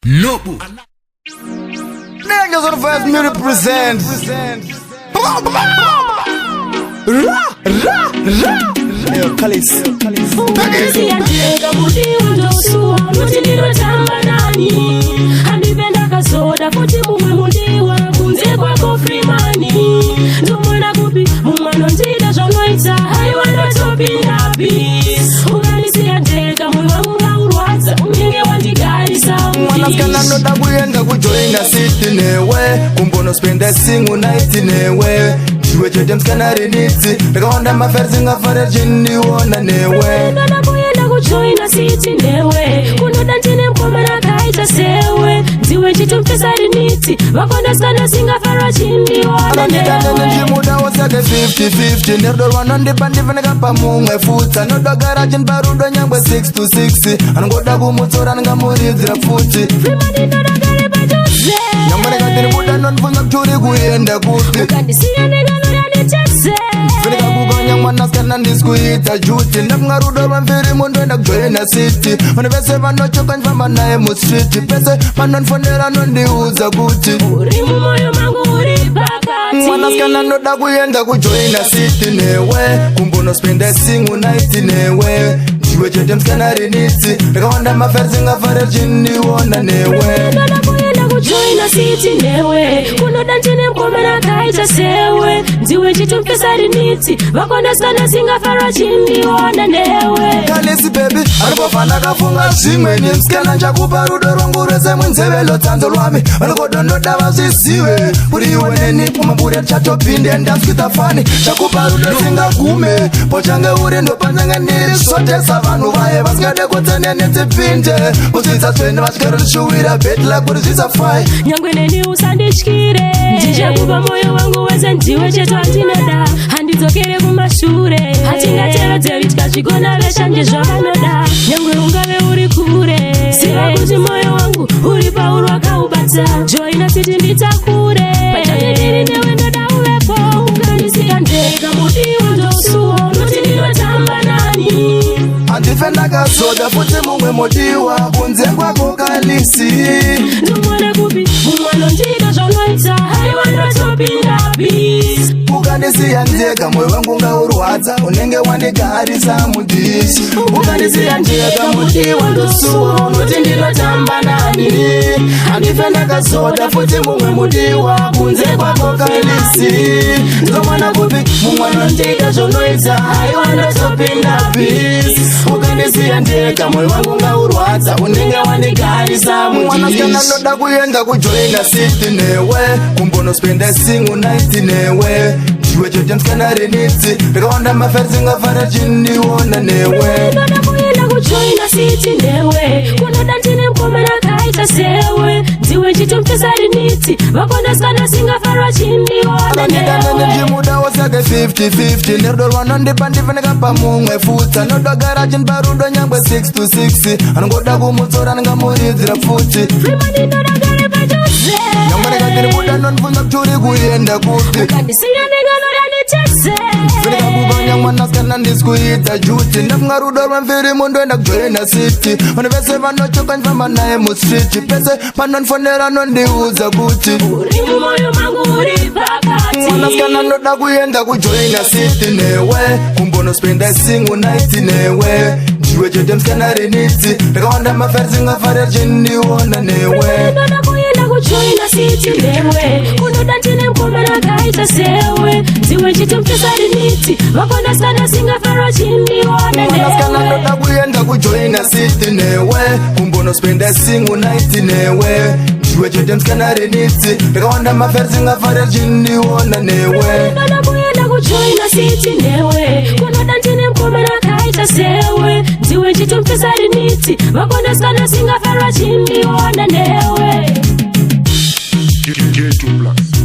Nobu. Niggas on the first me represent. Yo, Kalis. Mwanakana noda kuyenda kujoina city newe kumbono spenda singu night newe Jiwe chete mskana riniti Rekaonda maferzi ngafare jini wona newe Noda kuyenda kujoina city newe Kunoda ntine mkomana kaita sewe Jiwe chete mkesa riniti Wakonda skana singafara jini wona newe Anandita njimuda wasake 50-50 Nerdol wanondi pandive nekapa mungwe futa Noda garajin barudo nyangwe 6 to 6 Angoda kumutsora nga murizira futi Frimani noda gare bajose Nyamane katini muda nonfunza mchuri kuyenda kuti Ukandisiya nega noda nichese Filika kukanya mwana skana niskuita juti Napunga rudo mfiri mundu enda kujoina city Manifese vanochoka njfamba nae mu street Pese manonfonera nondiuza kuti Urimu moyo mangu uri pakati Mwana skana noda kuyenda kujoina city newe Kumbono spenda singu night newe Jiwe chete mskana riniti Rekaonda maferzi ngafare jini wona newe Noda kuyenda kujoina city newe Kunoda ntine mkomana kaita sewe Jiwe chete mkesa riniti Wakonda skana singafara jini wona newe Kalisi baby Arikofana kafunga zimwe ni mskana njakupa rudo rongu reze mwinzevelo tanzo lwami Arikodo noda wazisiwe Uri uweneni kumabure chato pinde ndaskita fani Chakupa rudo zinga gume Pochange uri ndo panzanga niri sote Savanu vaye vaskade kutene nitipinde Uzisa twende vaskare rishuwira betla kuri zisa fai Nyangwe neni usandichkire Njija kupa moyo wangu weze njiwe chetu antinada Handizokere kumashure Hatinga tero zevitka chigona vesha njizwa vanoda Nyangwe ungave uri kure Siva kuti moyo wangu uri pauru wakaubata Joina city nditakure Pachane niri newe ndoda uwepo Unganisika ndega mudiwa ndosuo Noti ninotamba nani Andifenda kasoda futi mumwe modiwa Kunze kwako Kalisi Numone kubi Mumwano njida zhonoita Haiwanda topinda bis Ukandisiya ndega moyo wangu ngaurwadza Unenge wandigarisa mudishi Ukandisiya ndega mudiwa ndosuo Noti ndinotamba nani Andifenda kasoda futi mumwe modiwa Kunze kwako Kalisi Numone kubi Mumwano njida zhonoita Haiwanda topinda bis Ukandisiya ndega moyo wangu ngaurwadza Unenge wandigarisa mudishi Mwanaskana noda kuyenda kujoina city newe Kumbono spenda singu night newe Jiwe chete mskana riniti Rekaonda maferzi ngafare jini wona newe Noda kuyenda kujoina city newe Kunoda ntine mkomana kaita sewe Jiwe chete mkesa riniti Wakonda skana singafara jini wona newe Anandita njimuda wasake 50-50 Nerdol wanondi pandive nekapa mungwe futa Noda garajin barudo nyangwe 6 to 6 Angoda kumutsora nga murizira futi Frimani noda gare bajose Nyamane katini muda nonfunza mchuri kuyenda kuti Ukandisiya nega noda nichese Filika kukanya mwana skana niskuita juti Napunga rudo mfiri mundu enda kujoina city Manifese vanochoka njfamba nae mu street Pese manonfonera nondiuza kuti Urimu moyo mangu uri pakati Mwana skana noda kuyenda kujoina city newe Kumbono spenda singu night newe Jiwe chete mskana riniti Rekaonda maferzi ngafare jini wona newe Noda kuyenda kujoina city newe Kunoda ntine mkomana kaita sewe Jiwe chete mkesa riniti Wakonda skana singafara jini wona newe Mwanaskana noda kuyenda kujoina city newe Kumbono spenda singu night newe Jiwe chete mskana riniti Rekaonda maferzi ngafare jini wona newe Noda kuyenda kujoina city newe Kunoda ntine mkomana kaita sewe Jiwe chete mkesa riniti Wakonda skana singafara jini wona newe Get to blast.